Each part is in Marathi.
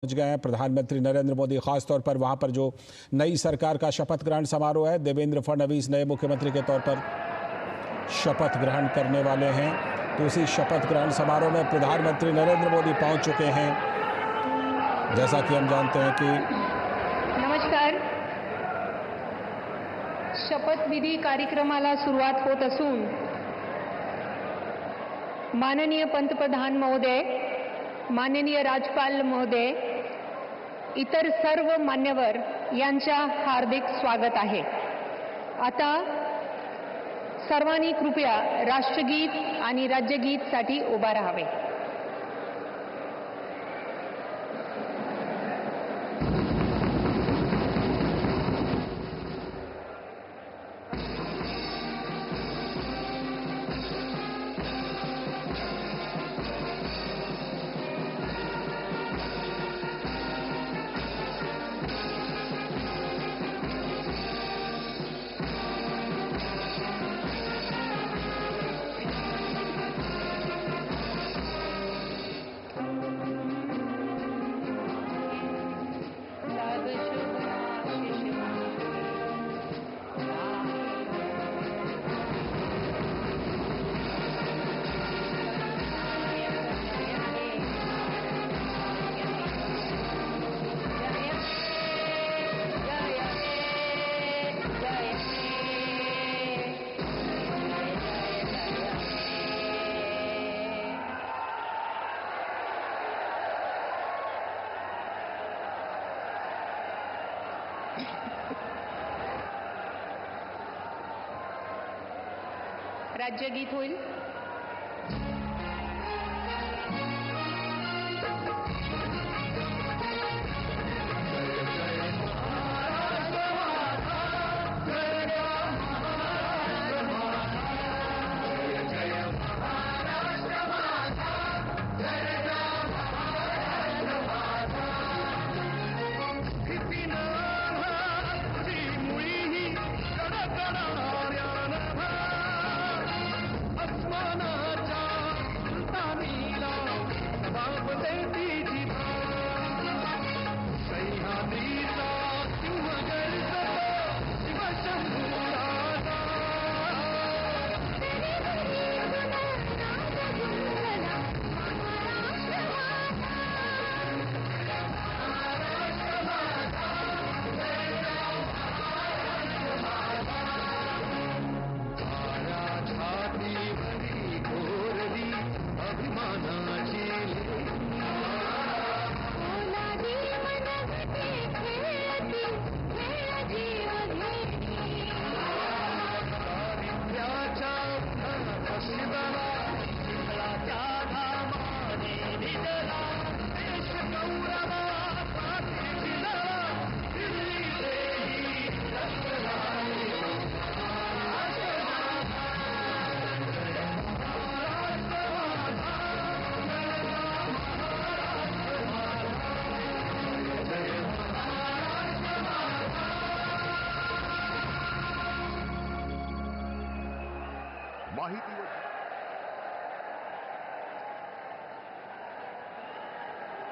पहुंच गए हैं प्रधानमंत्री नरेंद्र मोदी। खासतौर पर वहां पर जो नई सरकार का शपथ ग्रहण समारोह है, देवेंद्र फडणवीस नए मुख्यमंत्री के तौर पर शपथ ग्रहण करने वाले हैं। तो उसी शपथ ग्रहण समारोह में प्रधानमंत्री नरेंद्र मोदी पहुंच चुके हैं। जैसा कि हम जानते हैं कि नमस्कार, शपथविधी कार्यक्रमाला सुरुवात होत असून माननीय पंतप्रधान महोदय, माननीय राज्यपाल महोदय, इतर सर्व मान्यवर यांचा हार्दिक स्वागत आहे। आता सर्वांनी कृपया राष्ट्रगीत आणि राज्यगीतसाठी उभा राहावे। राज्यगीत होईल।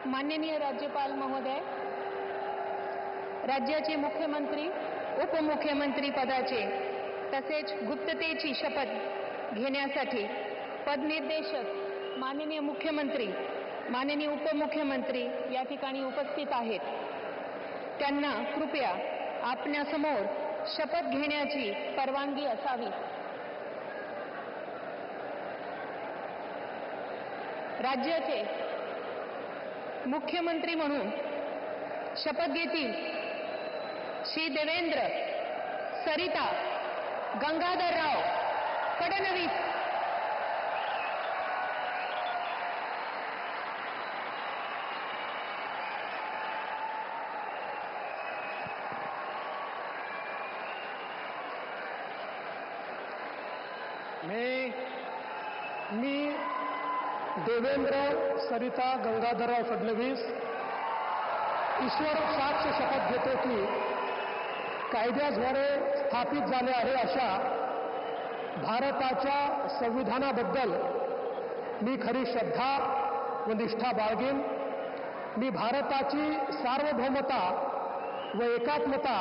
माननीय राज्यपाल महोदय, राज्याचे मुख्यमंत्री, उपमुख्यमंत्री पदाचे तसेच गुप्ततेची शपथ घेण्यासाठी पदनिर्देशक माननीय मुख्यमंत्री, माननीय उपमुख्यमंत्री या ठिकाणी उपस्थित आहेत। त्यांना कृपया आपल्यासमोर शपथ घेण्याची परवानगी असावी। राज्याचे मुख्यमंत्री म्हणून शपथ घेतील श्री देवेंद्र सरिता गंगाधरराव फडणवीस। मी देवेंद्र सरिता गंगाधरराव फडणवीस ईश्वर साक्ष शपथ घेतो की कायद्याद्वारे स्थापित झाले आहे अशा भारताच्या संविधानाबद्दल मी खरी श्रद्धा व निष्ठा बाळगेन मी भारताची सार्वभौमता व एकात्मता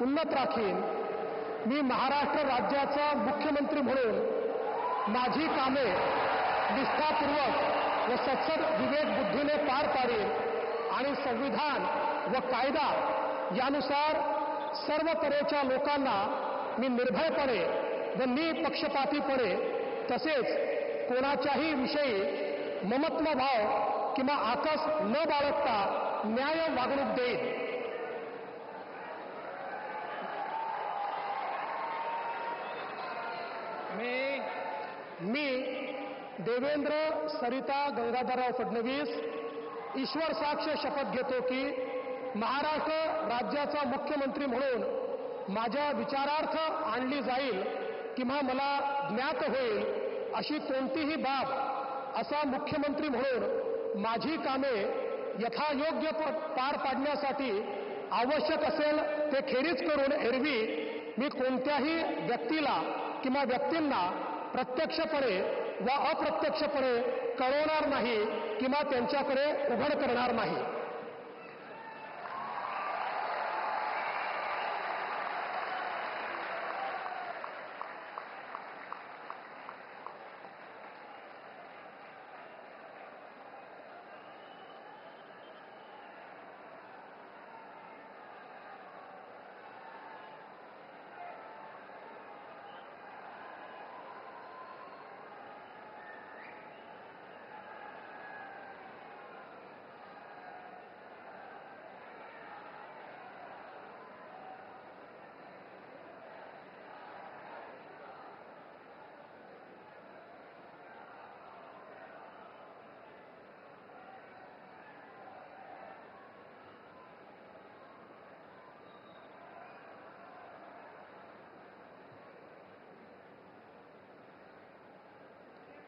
उन्नत राखीन. मी महाराष्ट्र राज्याचा मुख्यमंत्री म्हणून माझी कामे निष्ठापूर्वक व सत्सद विवेक बुद्धीने पार पाडेल आणि संविधान व कायदा यानुसार सर्व तऱ्हेच्या लोकांना मी निर्भयपणे व निपक्षपातीपणे तसेच कोणाच्याही विषयी ममत्व भाव किंवा आकस न बाळगता न्याय वागणूक देईन. मी देवेंद्र सरिता गंगाधरराव फडणवीस ईश्वर साक्ष शपथ घेतो की महाराष्ट्र राज्याचा मुख्यमंत्री म्हणून माझ्या विचारार्थ आणली जाईल किंवा मला ज्ञात होईल अशी कोणतीही बाब असा मुख्यमंत्री म्हणून माझी कामे यथायोग्य पार पाडण्यासाठी आवश्यक असेल ते खेरीज करून एरवी मी कोणत्याही व्यक्तीला किंवा व्यक्तींना प्रत्यक्षपणे व अप्रत्यक्षपणे कळवणार नाही किंवा त्यांच्याकडे उघड करणार नाही.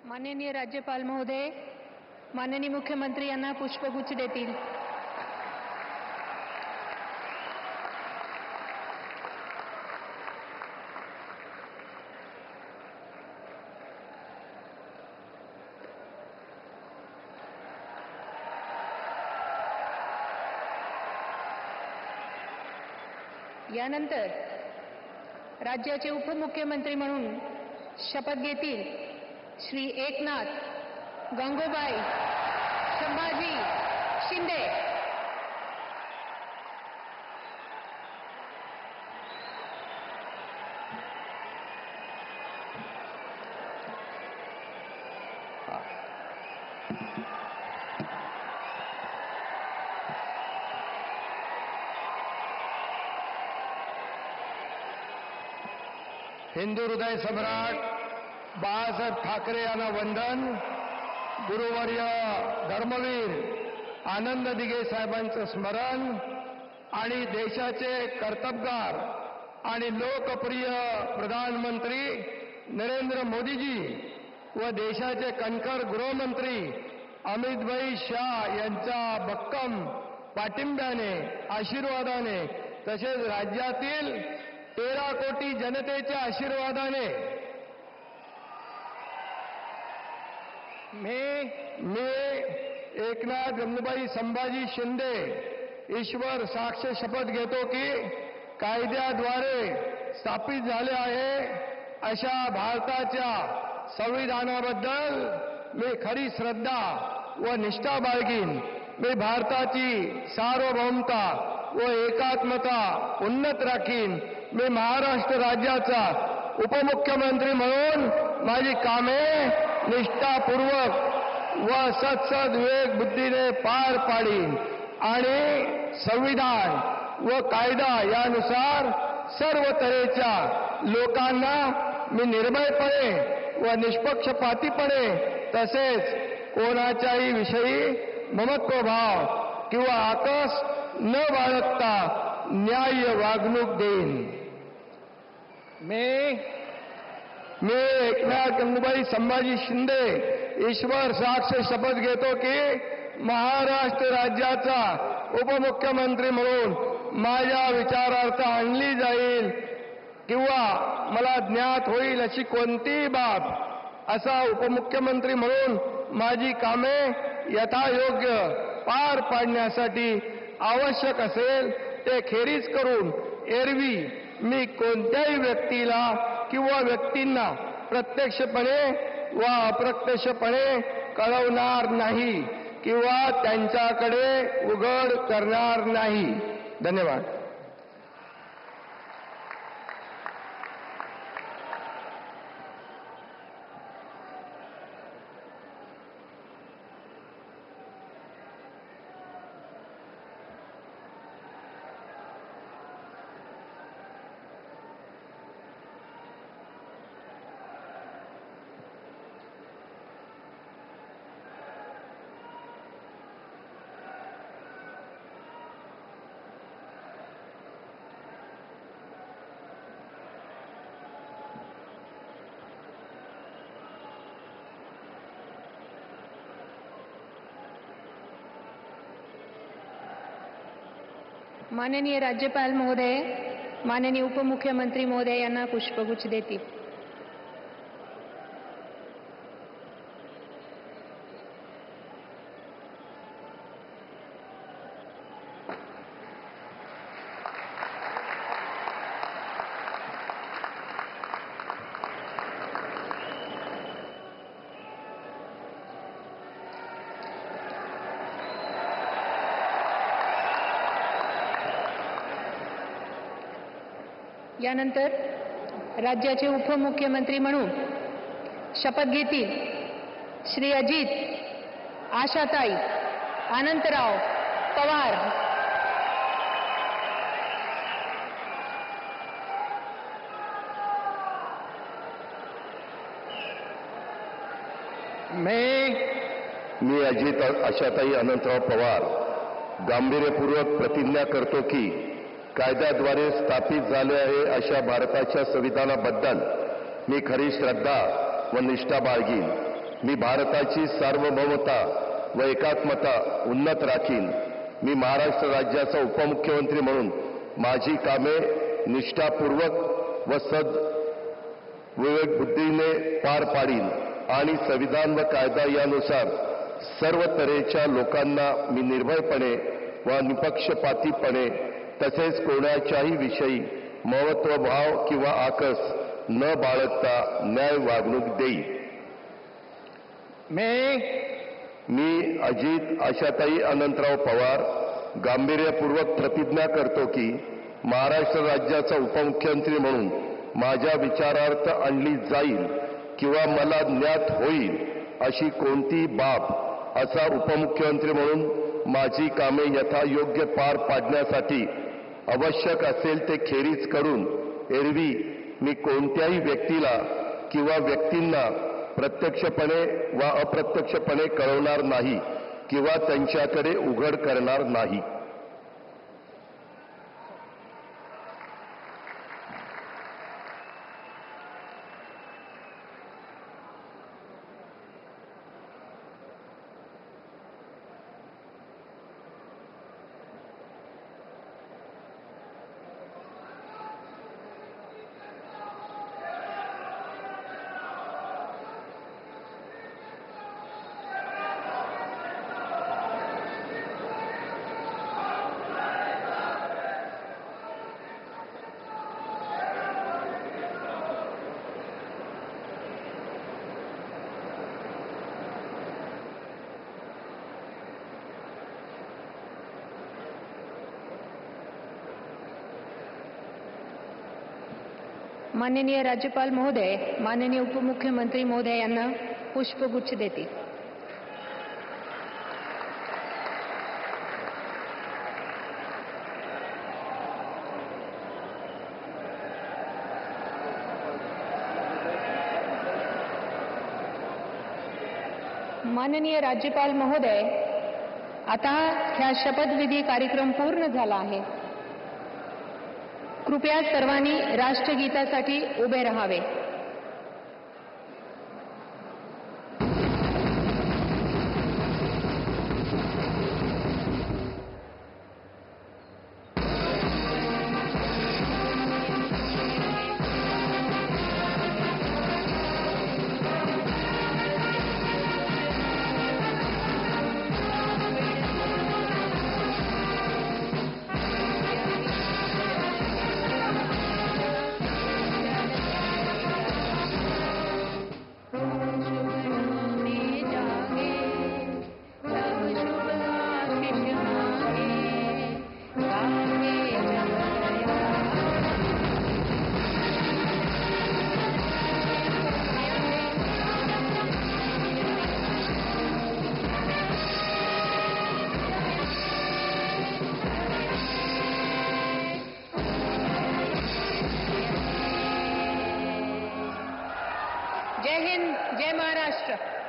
माननीय राज्यपाल महोदय, माननीय मुख्यमंत्री यांना पुष्पगुच्छ देतील. यानंतर राज्याचे उपमुख्यमंत्री म्हणून शपथ घेतील श्री एकनाथ गंगूबाई संभाजी शिंदे. हिंदू हृदय सम्राट बाळासाहेब ठाकरे यांना वंदन. गुरुवर्य धर्मवीर आनंद दिघे साहेबांचं स्मरण आणि देशाचे कर्तबगार आणि लोकप्रिय प्रधानमंत्री नरेंद्र मोदीजी व देशाचे कणखर गृहमंत्री अमितभाई शाह यांच्या भक्कम पाठिंब्याने आशीर्वादाने तसेच राज्यातील 13 कोटी जनतेच्या आशीर्वादाने मी एकनाथ गंगूबाई संभाजी शिंदे ईश्वर साक्ष शपथ घेतो की कायद्याद्वारे स्थापित झाले आहे अशा भारताच्या संविधानाबद्दल मी खरी श्रद्धा व निष्ठा बाळगीन. मी भारताची सार्वभौमता व एकात्मता उन्नत राखीन. मी महाराष्ट्र राज्याचा उपमुख्यमंत्री म्हणून माझी कामे निष्ठापूर्वक व सत्सद विवेक बुद्धीने पार पाडीन आणि संविधान व कायदा यानुसार सर्व तऱ्हेच्या लोकांना मी निर्भयपणे व निष्पक्षपातीपणे तसेच कोणाच्याही विषयी ममत्वभाव किंवा आकस न बाळगता न्याय्य वागणूक देईन. मी एकनाथ गंगूबाई संभाजी शिंदे ईश्वर साक्ष शपथ घेतो की महाराष्ट्र राज्याचा उपमुख्यमंत्री म्हणून माझ्या विचारार्थ आणली जाईल किंवा मला ज्ञात होईल अशी कोणतीही बाब असा उपमुख्यमंत्री म्हणून माझी कामे यथायोग्य पार पाडण्यासाठी आवश्यक असेल ते खेरीज करून एरवी मी कोणत्याही व्यक्तीला किंवा व्यक्तींना प्रत्यक्षपणे वा अप्रत्यक्षपणे कळवणार नाही किंवा त्यांच्याकडे उघड करणार नाही. धन्यवाद. माननीय राज्यपाल महोदय, माननीय उपमुख्यमंत्री महोदय यांना पुष्पगुच्छ देतील. यानंतर राज्याचे उपमुख्यमंत्री म्हणून शपथ घेतील श्री अजित आशाताई अनंतराव पवार. मी अजित आशाताई अनंतराव पवार गांभीर्यपूर्वक प्रतिज्ञा करतो की कायद्याद्वारे स्थापित झाले आहे अशा भारताच्या संविधानाबद्दल मी खरी श्रद्धा व निष्ठा बाळगीन. मी भारताची सार्वभौमता व एकात्मता उन्नत राखीन. मी महाराष्ट्र राज्याचा उपमुख्यमंत्री म्हणून माझी कामे निष्ठापूर्वक व विवेक बुद्धीने पार पाडीन आणि संविधान व कायदा यानुसार सर्व तऱ्हेच्या लोकांना मी निर्भयपणे व निपक्षपातीपणे तसेच कोणाच्याही विषयी महत्वभाव किंवा आकस न बाळगता न्याय वागणूक देईल. मी अजित आशाताई अनंतराव पवार गांभीर्यपूर्वक प्रतिज्ञा करतो की महाराष्ट्र राज्याचा उपमुख्यमंत्री म्हणून माझ्या विचारार्थ आणली जाईल किंवा मला ज्ञात होईल अशी कोणतीही बाब असा उपमुख्यमंत्री म्हणून माझी कामे यथायोग्य पार पाडण्यासाठी आवश्यक असेल ते खेरीज करून एरवी मी कोणत्याही व्यक्तीला किंवा व्यक्तींना प्रत्यक्षपणे वा अप्रत्यक्षपणे कळवणार नाही किंवा त्यांच्याकडे उघड करणार नाही. माननीय राज्यपाल महोदय, माननीय उपमुख्यमंत्री महोदय यांना पुष्पगुच्छ देतील. माननीय राज्यपाल महोदय, आता ह्या शपथविधी कार्यक्रम पूर्ण झाला आहे. कृपया सर्वांनी राष्ट्रगीतासाठी उभे राहावे. जय हिंद, जय महाराष्ट्र.